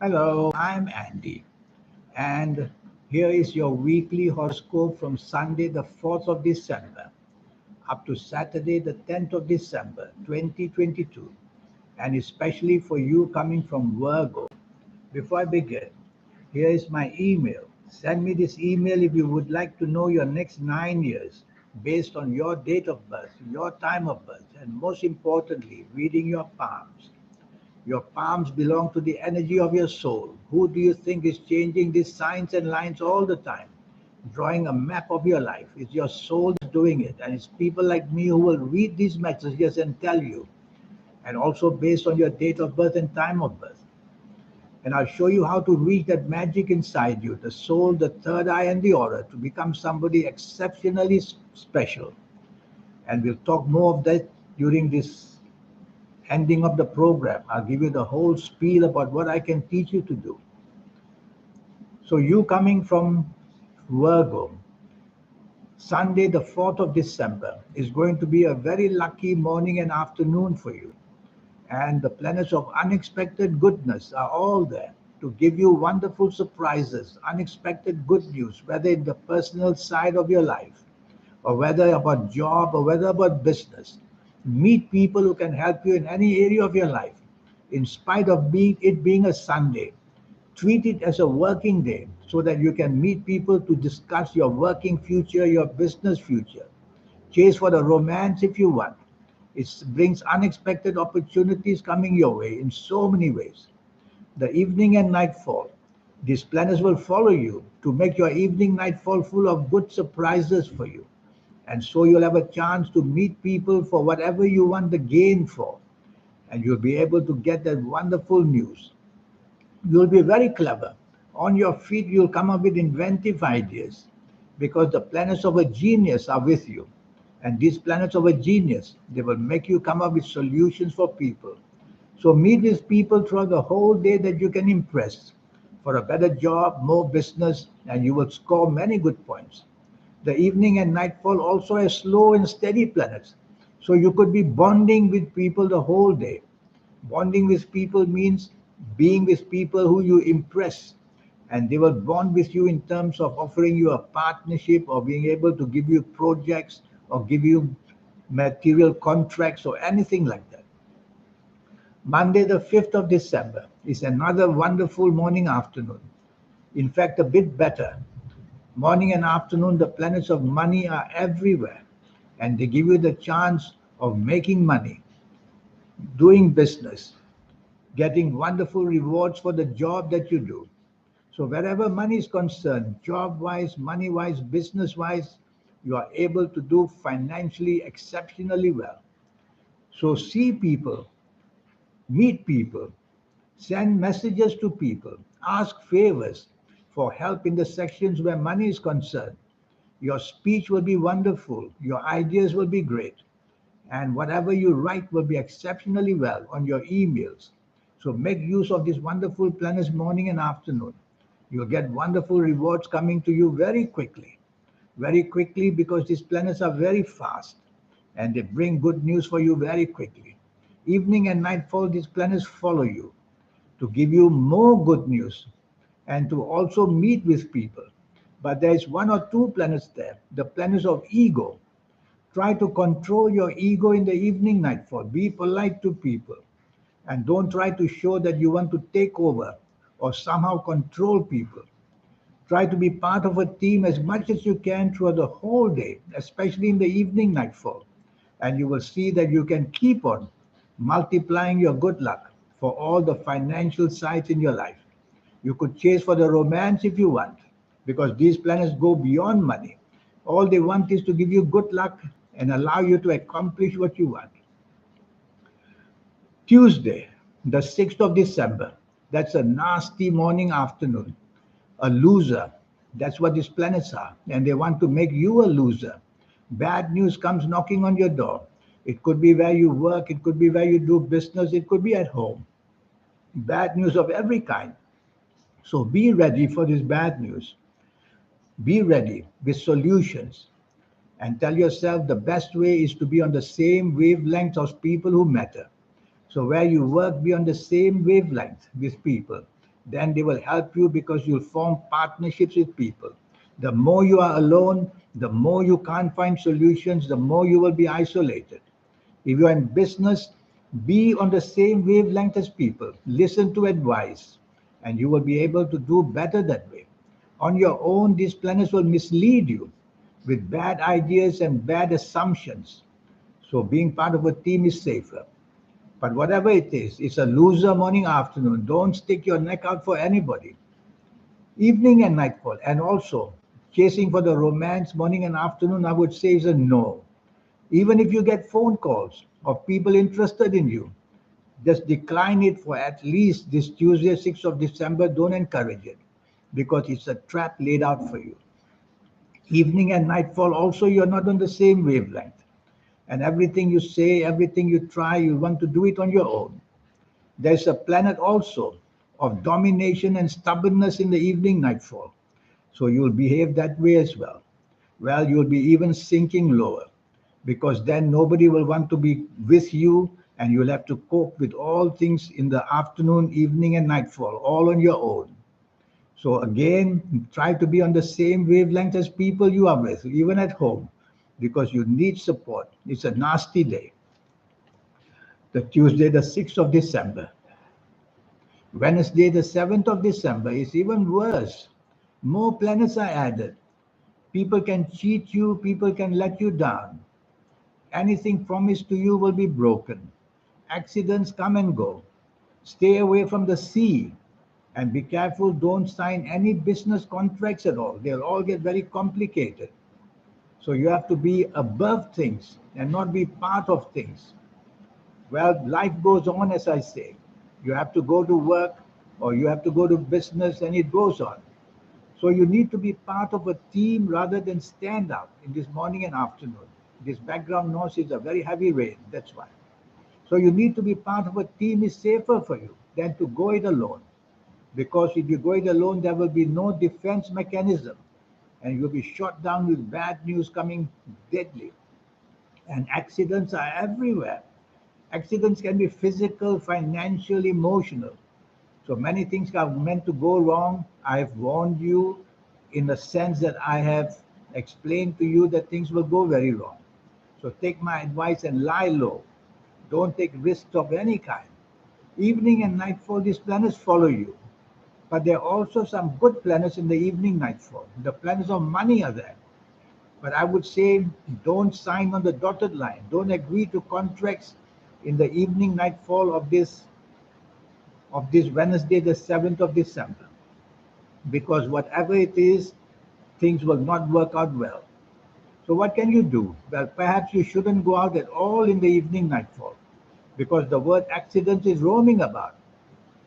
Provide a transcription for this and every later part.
Hello, I'm Andy, and here is your weekly horoscope from Sunday, the 4th of December, up to Saturday, the 10th of December, 2022, and especially for you coming from Virgo. Before I begin, here is my email. Send me this email if you would like to know your next 9 years based on your date of birth, your time of birth, and most importantly, reading your palms. Your palms belong to the energy of your soul. Who do you think is changing these signs and lines all the time? Drawing a map of your life. It's your soul that's doing it. And it's people like me who will read these messages and tell you. And also based on your date of birth and time of birth. And I'll show you how to reach that magic inside you, the soul, the third eye, and the aura to become somebody exceptionally special. And we'll talk more of that during this ending of the program. I'll give you the whole spiel about what I can teach you to do. So, you coming from Virgo, Sunday, the 4th of December, is going to be a very lucky morning and afternoon for you. And the planets of unexpected goodness are all there to give you wonderful surprises, unexpected good news, whether in the personal side of your life, or whether about job, or whether about business. Meet people who can help you in any area of your life. In spite of it being a Sunday, treat it as a working day so that you can meet people to discuss your working future, your business future. Chase for the romance if you want. It brings unexpected opportunities coming your way in so many ways. The evening and nightfall. These planets will follow you to make your evening nightfall full of good surprises for you. And so you'll have a chance to meet people for whatever you want the gain for. And you'll be able to get that wonderful news. You'll be very clever. On your feet, you'll come up with inventive ideas because the planets of a genius are with you. And these planets of a genius, they will make you come up with solutions for people. So meet these people throughout the whole day that you can impress for a better job, more business, and you will score many good points. The evening and nightfall also has slow and steady planets. So you could be bonding with people the whole day. Bonding with people means being with people who you impress, and they will bond with you in terms of offering you a partnership or being able to give you projects or give you material contracts or anything like that. Monday, the 5th of December, is another wonderful morning afternoon. In fact, a bit better. Morning and afternoon, the planets of money are everywhere, and they give you the chance of making money, doing business, getting wonderful rewards for the job that you do. So wherever money is concerned, job-wise, money-wise, business-wise, you are able to do financially exceptionally well. So see people, meet people, send messages to people, ask favors for help in the sections where money is concerned. Your speech will be wonderful, your ideas will be great, and whatever you write will be exceptionally well on your emails. So make use of this wonderful planets morning and afternoon. You'll get wonderful rewards coming to you very quickly because these planets are very fast and they bring good news for you very quickly. Evening and nightfall, these planets follow you to give you more good news and to also meet with people. But there is one or two planets there, the planets of ego. Try to control your ego in the evening nightfall. Be polite to people and don't try to show that you want to take over or somehow control people. Try to be part of a team as much as you can throughout the whole day, especially in the evening nightfall. And you will see that you can keep on multiplying your good luck for all the financial sides in your life. You could chase for the romance if you want, because these planets go beyond money. All they want is to give you good luck and allow you to accomplish what you want. Tuesday, the 6th of December, that's a nasty morning afternoon. A loser. That's what these planets are. And they want to make you a loser. Bad news comes knocking on your door. It could be where you work, it could be where you do business, it could be at home. Bad news of every kind. So be ready for this bad news. Be ready with solutions and tell yourself the best way is to be on the same wavelength of people who matter. So where you work, be on the same wavelength with people. Then they will help you because you'll form partnerships with people. The more you are alone, the more you can't find solutions, the more you will be isolated. If you are in business, be on the same wavelength as people. Listen to advice, and you will be able to do better that way. On your own, these planets will mislead you with bad ideas and bad assumptions. So being part of a team is safer. But whatever it is, it's a loser morning, afternoon. Don't stick your neck out for anybody. Evening and nightfall, and also chasing for the romance morning and afternoon, I would say is a no. Even if you get phone calls of people interested in you, just decline it for at least this Tuesday, 6th of December. Don't encourage it because it's a trap laid out for you. Evening and nightfall, also, you're not on the same wavelength. And everything you say, everything you try, you want to do it on your own. There's a planet also of domination and stubbornness in the evening nightfall. So you'll behave that way as well. Well, you'll be even sinking lower because then nobody will want to be with you and you'll have to cope with all things in the afternoon, evening, and nightfall, all on your own. So again, try to be on the same wavelength as people you are with, even at home, because you need support. It's a nasty day. The Tuesday, the 6th of December. Wednesday, the 7th of December is even worse. More planets are added. People can cheat you, people can let you down. Anything promised to you will be broken. Accidents come and go. Stay away from the sea and be careful, don't sign any business contracts at all. They'll all get very complicated. So you have to be above things and not be part of things. Well, life goes on, as I say. You have to go to work or you have to go to business and it goes on. So you need to be part of a team rather than stand out in this morning and afternoon. This background noise is a very heavy rain, that's why. So you need to be part of a team is safer for you than to go it alone. Because if you go it alone, there will be no defense mechanism and you'll be shot down with bad news coming deadly. And accidents are everywhere. Accidents can be physical, financial, emotional. So many things are meant to go wrong. I've warned you in the sense that I have explained to you that things will go very wrong. So take my advice and lie low. Don't take risks of any kind. Evening and nightfall, these planets follow you. But there are also some good planets in the evening nightfall. The planets of money are there. But I would say don't sign on the dotted line. Don't agree to contracts in the evening nightfall of this Wednesday, the 7th of December. Because whatever it is, things will not work out well. So what can you do? Well, perhaps you shouldn't go out at all in the evening nightfall because the word accident is roaming about.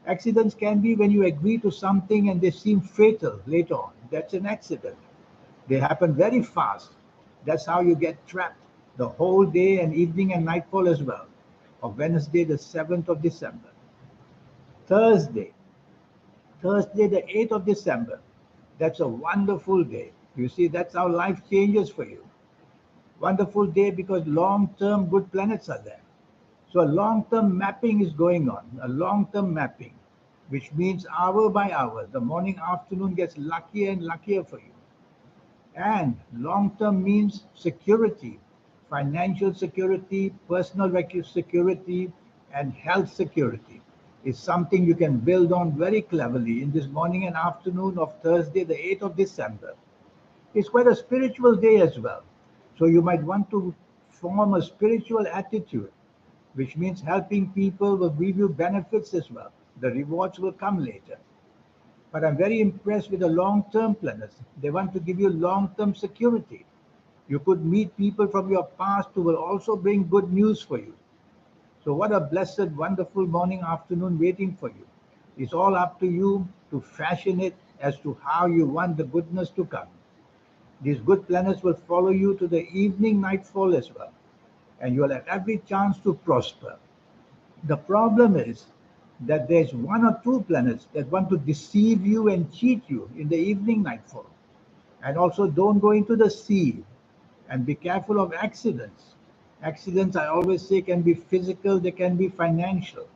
Accidents can be when you agree to something and they seem fatal later on. That's an accident. They happen very fast. That's how you get trapped the whole day and evening and nightfall as well of Wednesday, the 7th of December. Thursday, Thursday, the 8th of December. That's a wonderful day. You see, that's how life changes for you. Wonderful day because long-term good planets are there. So a long-term mapping is going on, a long-term mapping, which means hour by hour, the morning, afternoon gets luckier and luckier for you. And long-term means security, financial security, personal security, and health security. Is something you can build on very cleverly in this morning and afternoon of Thursday, the 8th of December. It's quite a spiritual day as well. So you might want to form a spiritual attitude, which means helping people will give you benefits as well. The rewards will come later. But I'm very impressed with the long-term planners. They want to give you long-term security. You could meet people from your past who will also bring good news for you. So what a blessed, wonderful morning, afternoon waiting for you. It's all up to you to fashion it as to how you want the goodness to come. These good planets will follow you to the evening nightfall as well. And you'll have every chance to prosper. The problem is that there's one or two planets that want to deceive you and cheat you in the evening nightfall. And also don't go into the sea and be careful of accidents. Accidents, I always say, can be physical, they can be financial.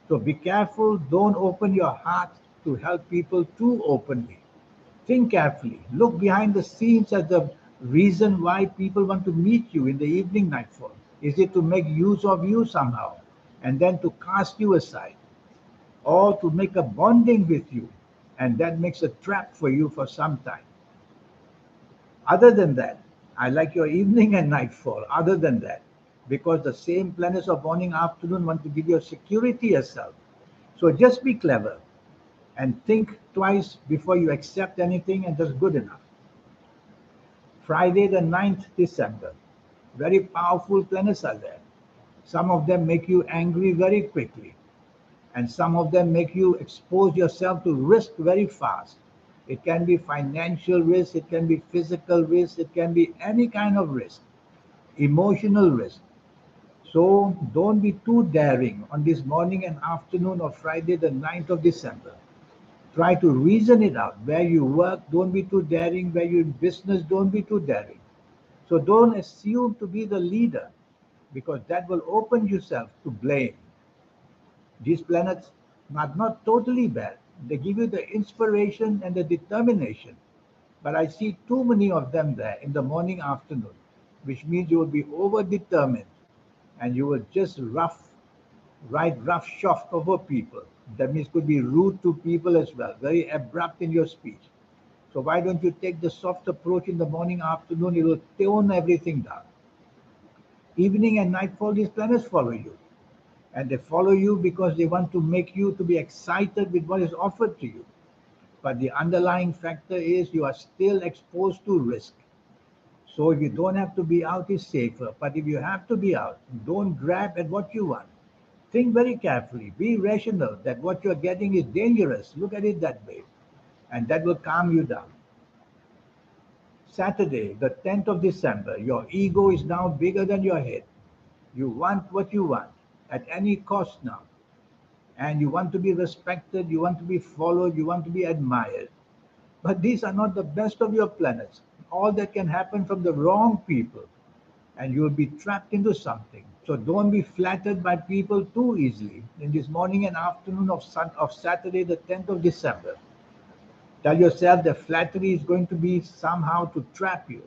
So be careful, don't open your heart to help people too openly. Think carefully. Look behind the scenes at the reason why people want to meet you in the evening nightfall. Is it to make use of you somehow and then to cast you aside, or to make a bonding with you, and that makes a trap for you for some time? Other than that, I like your evening and nightfall. Other than that, because the same planets of morning afternoon want to give you security yourself. So just be clever and think twice before you accept anything, and that's good enough. Friday, the 9th December. Very powerful planets are there. Some of them make you angry very quickly, and some of them make you expose yourself to risk very fast. It can be financial risk, it can be physical risk, it can be any kind of risk, emotional risk. So don't be too daring on this morning and afternoon of Friday, the 9th of December. Try to reason it out. Where you work, don't be too daring. Where you're in business, don't be too daring. So don't assume to be the leader, because that will open yourself to blame. These planets are not totally bad. They give you the inspiration and the determination. But I see too many of them there in the morning, afternoon, which means you will be over determined and you will just write roughshod over people. That means could be rude to people as well, very abrupt in your speech. So why don't you take the soft approach in the morning, afternoon? It will tone everything down. Evening and nightfall, these planets follow you. And they follow you because they want to make you to be excited with what is offered to you. But the underlying factor is you are still exposed to risk. So if you don't have to be out, it's safer. But if you have to be out, don't grab at what you want. Think very carefully. Be rational that what you're getting is dangerous. Look at it that way. And that will calm you down. Saturday, the 10th of December, your ego is now bigger than your head. You want what you want at any cost now. And you want to be respected, you want to be followed, you want to be admired. But these are not the best of your planets. All that can happen from the wrong people, and you will be trapped into something. So don't be flattered by people too easily in this morning and afternoon of Saturday, the 10th of December. Tell yourself that flattery is going to be somehow to trap you.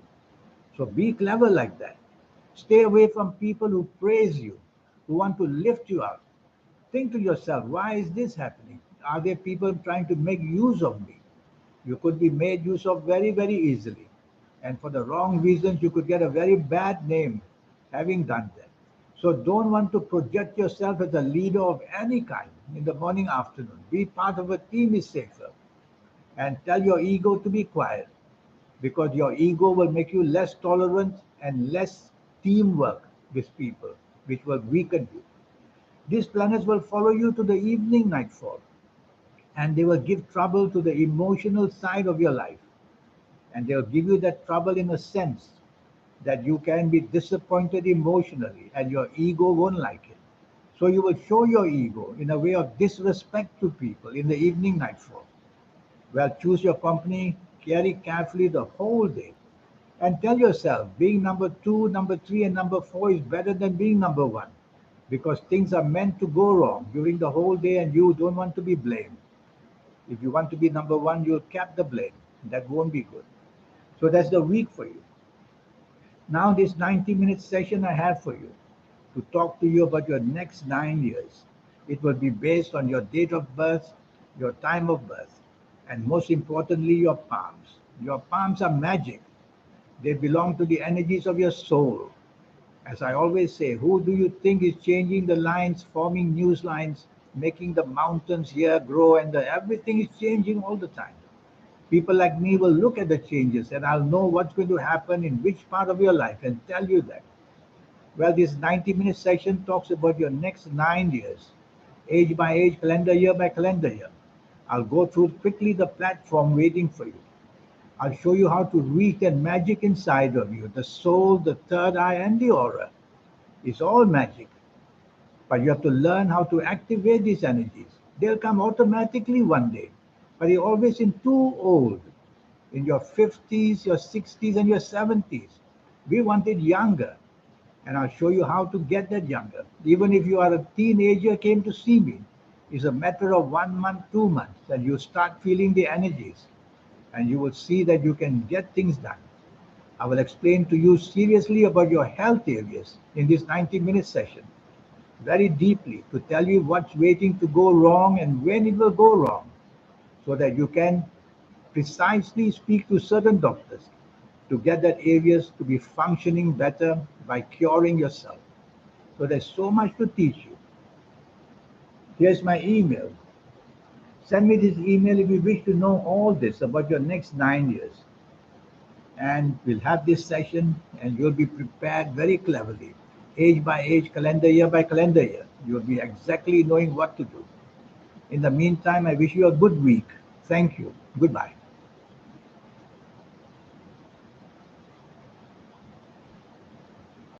So be clever like that. Stay away from people who praise you, who want to lift you up. Think to yourself, why is this happening? Are there people trying to make use of me? You could be made use of very, very easily. And for the wrong reasons, you could get a very bad name having done that. So don't want to project yourself as a leader of any kind in the morning, afternoon. Be part of a team is safer. And tell your ego to be quiet, because your ego will make you less tolerant and less teamwork with people, which will weaken you. These planets will follow you to the evening nightfall, and they will give trouble to the emotional side of your life. And they'll give you that trouble in a sense that you can be disappointed emotionally and your ego won't like it. So you will show your ego in a way of disrespect to people in the evening nightfall. Well, choose your company, carry carefully the whole day, and tell yourself being number two, number three, and number four is better than being number one, because things are meant to go wrong during the whole day and you don't want to be blamed. If you want to be number one, you'll cap the blame. That won't be good. So that's the week for you. Now, this 90-minute session I have for you to talk to you about your next 9 years. It will be based on your date of birth, your time of birth, and most importantly, your palms. Your palms are magic. They belong to the energies of your soul. As I always say, who do you think is changing the lines, forming news lines, making the mountains here grow, and everything is changing all the time? People like me will look at the changes and I'll know what's going to happen in which part of your life and tell you that. Well, this 90-minute session talks about your next 9 years, age by age, calendar year by calendar year. I'll go through quickly the platform waiting for you. I'll show you how to reach that magic inside of you, the soul, the third eye, and the aura. It's all magic. But you have to learn how to activate these energies. They'll come automatically one day. But you're always in too old. In your 50s, your 60s, and your 70s. We want it younger. And I'll show you how to get that younger. Even if you are a teenager, came to see me. It's a matter of 1 month, 2 months, and you start feeling the energies, and you will see that you can get things done. I will explain to you seriously about your health areas in this 90-minute session, very deeply, to tell you what's waiting to go wrong and when it will go wrong, so that you can precisely speak to certain doctors to get that areas to be functioning better by curing yourself. So there's so much to teach you. Here's my email. Send me this email if you wish to know all this about your next 9 years. And we'll have this session and you'll be prepared very cleverly, age by age, calendar year by calendar year. You'll be exactly knowing what to do. In the meantime, I wish you a good week. Thank you. Goodbye.